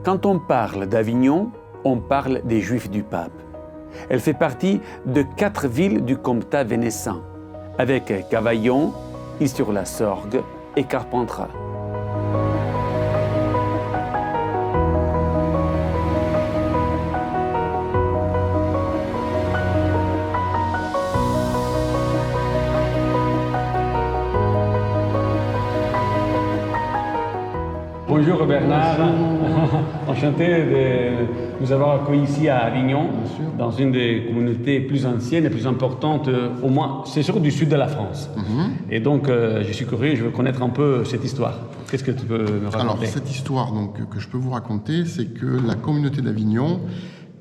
Quand on parle d'Avignon, on parle des Juifs du Pape. Elle fait partie de 4 villes du Comtat vénécin, avec Cavaillon, Is-sur-la-Sorgue et Carpentras. Bonjour Bernard, enchanté de nous avoir accueillis ici à Avignon, dans une des communautés plus anciennes et plus importantes, au moins, c'est sûr, du sud de la France. Et donc, je suis curieux, je veux connaître un peu cette histoire. Qu'est-ce que tu peux me raconter? Alors, cette histoire donc, que je peux vous raconter, c'est que la communauté d'Avignon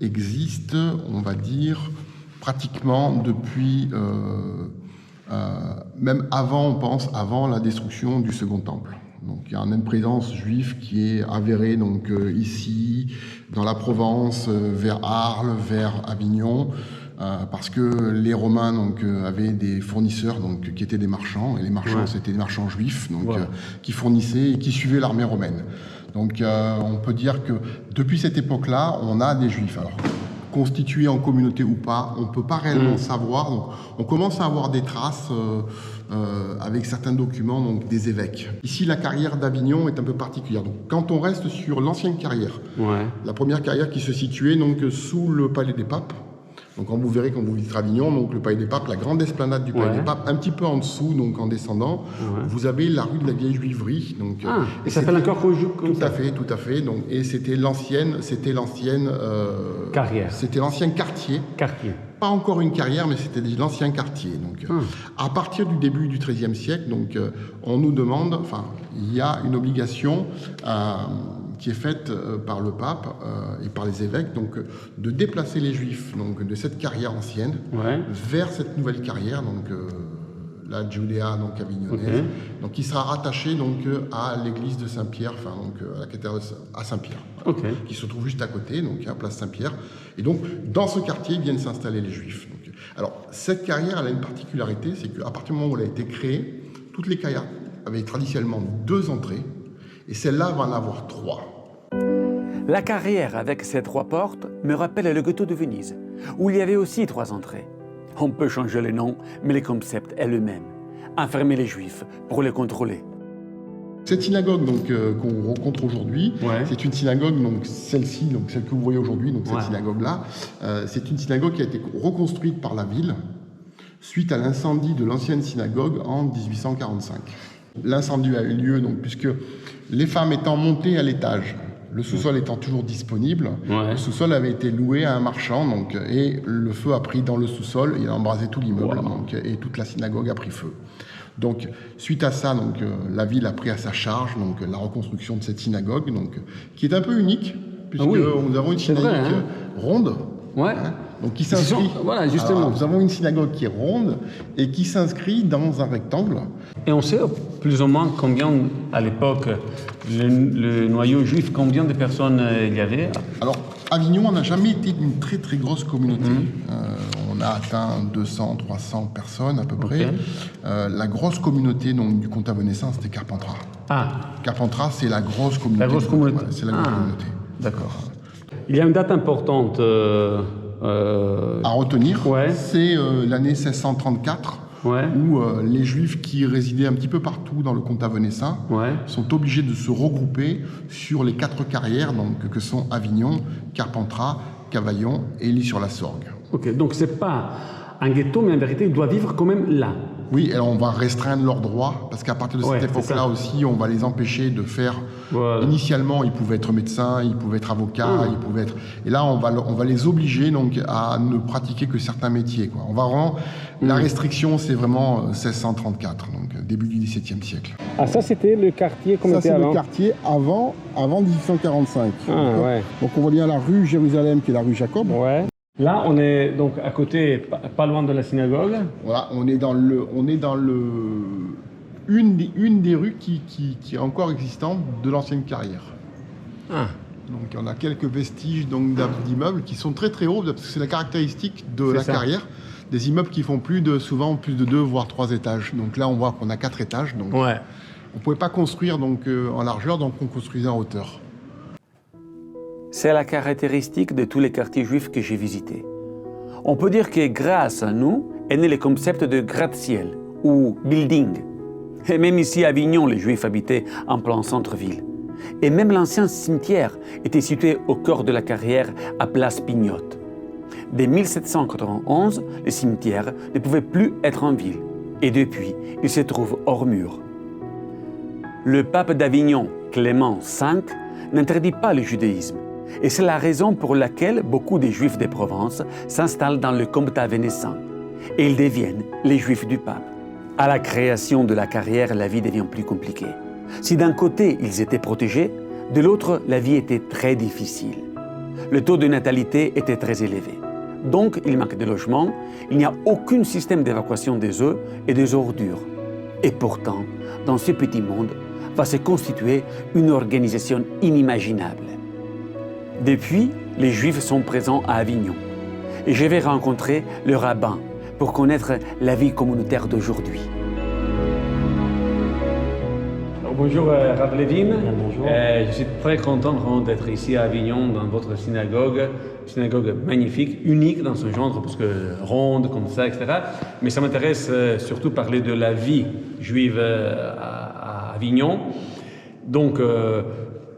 existe, on va dire, pratiquement depuis, même avant, on pense, avant la destruction du Second Temple. Donc, il y a une présence juive qui est avérée donc, ici, dans la Provence, vers Arles, vers Avignon, parce que les Romains donc, avaient des fournisseurs donc, qui étaient des marchands, et les marchands, c'était des marchands juifs donc, qui fournissaient et qui suivaient l'armée romaine. Donc, on peut dire que depuis cette époque-là, on a des juifs. Alors, constitués en communauté ou pas, on ne peut pas réellement savoir. Donc, on commence à avoir des traces avec certains documents donc, des évêques. Ici, la carrière d'Avignon est un peu particulière. Donc, quand on reste sur l'ancienne carrière, la première carrière qui se situait donc, sous le Palais des Papes, donc quand vous verrez, quand vous visiterez Avignon, donc le Palais des Papes, la grande esplanade du Palais des Papes, un petit peu en dessous, donc en descendant, vous avez la rue de la Vieille Juiverie. Donc, et ça s'appelle encore tout à fait, tout à fait. Donc, et c'était l'ancienne carrière. C'était l'ancien quartier. Pas encore une carrière, mais c'était l'ancien quartier. Donc, à partir du début du XIIIe siècle, donc, on nous demande, enfin, il y a une obligation qui est faite par le pape et par les évêques, donc, de déplacer les Juifs donc, de cette carrière ancienne vers cette nouvelle carrière, donc, la Judéa donc avignonnaise, donc qui sera rattachée donc à l'église de Saint-Pierre, enfin donc à la cathédrale à Saint-Pierre, qui se trouve juste à côté, donc à place Saint-Pierre. Et donc dans ce quartier viennent s'installer les Juifs. Donc, alors cette carrière, elle a une particularité, c'est qu'à partir du moment où elle a été créée, toutes les carrières avaient traditionnellement 2 entrées, et celle-là va en avoir 3. La carrière avec ses 3 portes me rappelle le ghetto de Venise, où il y avait aussi 3 entrées. On peut changer les noms, mais le concept est le même. Enfermer les Juifs pour les contrôler. Cette synagogue donc qu'on rencontre aujourd'hui, c'est une synagogue, donc celle-ci, donc celle que vous voyez aujourd'hui, donc cette synagogue-là, c'est une synagogue qui a été reconstruite par la ville suite à l'incendie de l'ancienne synagogue en 1845. L'incendie a eu lieu donc puisque les femmes étant montées à l'étage, le sous-sol étant toujours disponible, le sous-sol avait été loué à un marchand, donc, et le feu a pris dans le sous-sol, il a embrasé tout l'immeuble, et toute la synagogue a pris feu. Donc, suite à ça, donc, la ville a pris à sa charge donc, la reconstruction de cette synagogue, donc, qui est un peu unique, puisque nous avons une synagogue ronde, donc qui s'inscrit. Voilà, justement. Alors, nous avons une synagogue qui est ronde et qui s'inscrit dans un rectangle. Et on sait plus ou moins combien, à l'époque, le noyau juif, combien de personnes il y avait? Alors, Avignon n'a jamais été une très très grosse communauté. On a atteint 200, 300 personnes à peu près. La grosse communauté donc, du Comtat vénécin, c'était Carpentras. Carpentras, c'est la grosse communauté. La grosse communauté. Ouais, c'est la grosse communauté. D'accord. Il y a une date importante à retenir, c'est l'année 1634, où les Juifs qui résidaient un petit peu partout dans le Comtat vénécin sont obligés de se regrouper sur les 4 carrières donc, que sont Avignon, Carpentras, Cavaillon et Is-sur-la-Sorgue. Donc c'est pas un ghetto, mais en vérité, il doit vivre quand même là. Oui, alors on va restreindre leurs droits, parce qu'à partir de cette époque-là aussi, on va les empêcher de faire... Initialement, ils pouvaient être médecins, ils pouvaient être avocats, ils pouvaient être... Et là, on va les obliger donc, à ne pratiquer que certains métiers. Quoi. On va vraiment... La restriction, c'est vraiment 1634, donc début du XVIIe siècle. Ah, ça, c'était le quartier comme était avant? Ça, c'est le quartier avant 1845. Donc on voit bien la rue Jérusalem, qui est la rue Jacob. Là, on est donc à côté, pas loin de la synagogue. Voilà, on est dans une des rues qui est encore existante de l'ancienne carrière. Donc on a quelques vestiges d'immeubles qui sont très très hauts, parce que c'est la caractéristique de la carrière. Des immeubles qui font souvent plus de 2 voire 3 étages. Donc là, on voit qu'on a 4 étages. Donc on ne pouvait pas construire donc, en largeur, donc on construisait en hauteur. C'est la caractéristique de tous les quartiers juifs que j'ai visités. On peut dire que grâce à nous est né le concept de gratte-ciel ou building. Et même ici à Avignon, les Juifs habitaient en plein centre-ville. Et même l'ancien cimetière était situé au cœur de la carrière à Place Pignotte. Dès 1791, le cimetière ne pouvait plus être en ville. Et depuis, il se trouve hors mur. Le pape d'Avignon, Clément V, n'interdit pas le judaïsme. Et c'est la raison pour laquelle beaucoup de Juifs de Provence s'installent dans le Comtat vénécin. Et ils deviennent les Juifs du pape. À la création de la carrière, la vie devient plus compliquée. Si d'un côté, ils étaient protégés, de l'autre, la vie était très difficile. Le taux de natalité était très élevé. Donc, il manque de logements, il n'y a aucun système d'évacuation des œufs et des ordures. Et pourtant, dans ce petit monde, va se constituer une organisation inimaginable. Depuis, les Juifs sont présents à Avignon. Et je vais rencontrer le rabbin pour connaître la vie communautaire d'aujourd'hui. Bonjour Rav Levin. Bonjour. Je suis très content vraiment d'être ici à Avignon dans votre synagogue magnifique, unique dans son genre, parce que ronde comme ça, etc. Mais ça m'intéresse surtout parler de la vie juive à Avignon. Donc,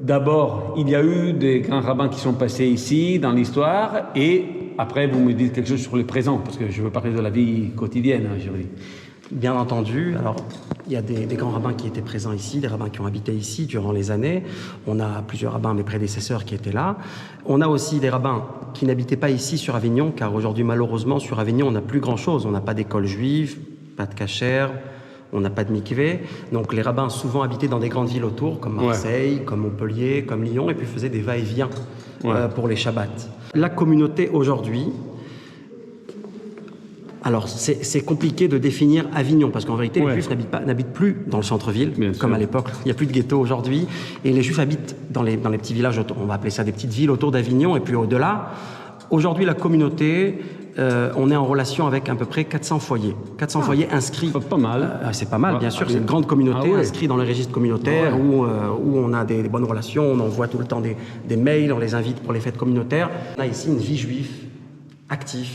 d'abord, il y a eu des grands rabbins qui sont passés ici dans l'histoire, et après vous me dites quelque chose sur le présent, parce que je veux parler de la vie quotidienne aujourd'hui. Bien entendu. Alors, il y a des grands rabbins qui étaient présents ici, des rabbins qui ont habité ici durant les années. On a plusieurs rabbins, mes prédécesseurs, qui étaient là. On a aussi des rabbins qui n'habitaient pas ici sur Avignon, car aujourd'hui, malheureusement, sur Avignon, on n'a plus grand-chose. On n'a pas d'école juive, pas de kasher, on n'a pas de mikvé. Donc, les rabbins souvent habitaient dans des grandes villes autour, comme Marseille, comme Montpellier, comme Lyon, et puis faisaient des va-et-vient pour les Shabbats. La communauté aujourd'hui... Alors, c'est compliqué de définir Avignon, parce qu'en vérité, les Juifs n'habitent plus dans le centre-ville, comme à l'époque. Il n'y a plus de ghetto aujourd'hui. Et les Juifs habitent dans les petits villages, on va appeler ça des petites villes autour d'Avignon, et puis au-delà. Aujourd'hui, la communauté, on est en relation avec à peu près 400 foyers. 400 foyers inscrits. Pas mal. C'est pas mal, bien sûr. C'est une grande communauté inscrite dans les registres communautaires où on a des bonnes relations, on envoie tout le temps des mails, on les invite pour les fêtes communautaires. On a ici une vie juive active,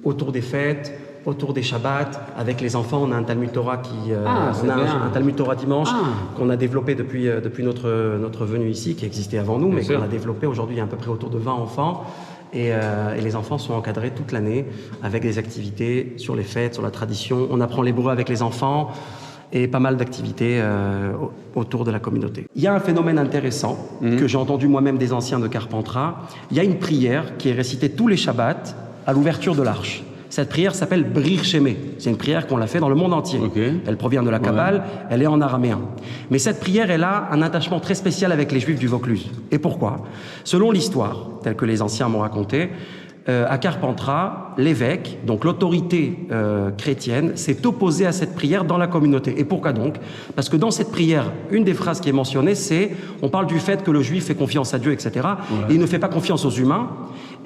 autour des fêtes, autour des Shabbats. Avec les enfants, on a un Talmud Torah un Talmud Torah dimanche qu'on a développé depuis notre venue ici, qui existait avant nous, mais qu'on a développé aujourd'hui. Il y a à peu près autour de 20 enfants. Et les enfants sont encadrés toute l'année avec des activités sur les fêtes, sur la tradition. On apprend l'hébreu avec les enfants et pas mal d'activités autour de la communauté. Il y a un phénomène intéressant que j'ai entendu moi-même des anciens de Carpentras. Il y a une prière qui est récitée tous les Shabbats à l'ouverture de l'Arche. Cette prière s'appelle Brir Shemé. C'est une prière qu'on l'a fait dans le monde entier. Elle provient de la Kabbale, elle est en araméen. Mais cette prière, elle a un attachement très spécial avec les Juifs du Vaucluse. Et pourquoi? Selon l'histoire, telle que les anciens m'ont raconté, à Carpentras, l'évêque, donc l'autorité chrétienne, s'est opposée à cette prière dans la communauté. Et pourquoi donc? Parce que dans cette prière, une des phrases qui est mentionnée, c'est on parle du fait que le juif fait confiance à Dieu, etc. Et il ne fait pas confiance aux humains,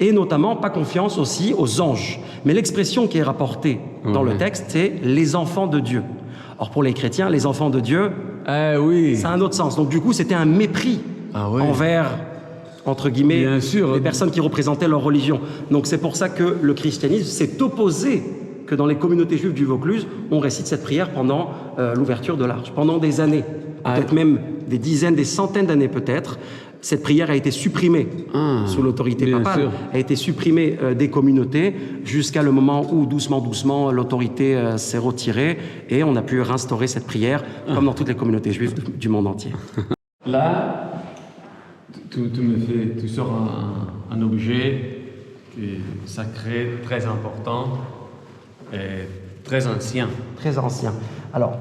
et notamment pas confiance aussi aux anges. Mais l'expression qui est rapportée dans le texte, c'est les enfants de Dieu. Or pour les chrétiens, les enfants de Dieu, ça a un autre sens. Donc du coup, c'était un mépris envers, entre guillemets, les personnes qui représentaient leur religion. Donc c'est pour ça que le christianisme s'est opposé que dans les communautés juives du Vaucluse, on récite cette prière pendant l'ouverture de l'Arche. Pendant des années, peut-être même des dizaines, des centaines d'années peut-être, cette prière a été supprimée sous l'autorité papale, a été supprimée des communautés jusqu'à le moment où, doucement, l'autorité s'est retirée et on a pu réinstaurer cette prière comme dans toutes les communautés juives du monde entier. Là, tu sors un objet qui est sacré, très important et très ancien. Très ancien. Alors,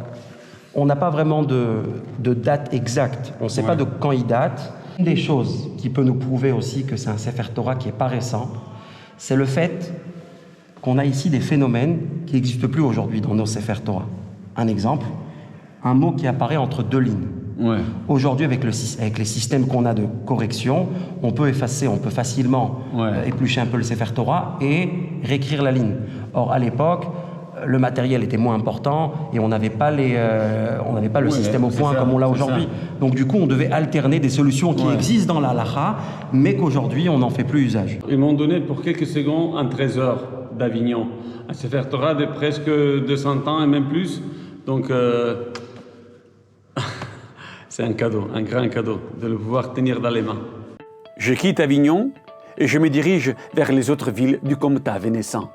on n'a pas vraiment de date exacte. On ne sait pas de quand il date. Une des choses qui peut nous prouver aussi que c'est un Sefer Torah qui n'est pas récent, c'est le fait qu'on a ici des phénomènes qui n'existent plus aujourd'hui dans nos Sefer Torah. Un exemple, un mot qui apparaît entre deux lignes. Aujourd'hui, avec les systèmes qu'on a de correction, on peut facilement éplucher un peu le Sefer Torah et réécrire la ligne. Or, à l'époque, le matériel était moins important et on n'avait pas, le système au point comme on l'a aujourd'hui. Donc du coup, on devait alterner des solutions qui existent dans la halakha, mais qu'aujourd'hui, on n'en fait plus usage. Ils m'ont donné pour quelques secondes un trésor d'Avignon, un Sefer Torah de presque 200 ans et même plus. Donc, c'est un cadeau, un grand cadeau, de le pouvoir tenir dans les mains. Je quitte Avignon et je me dirige vers les autres villes du Comtat vénécent.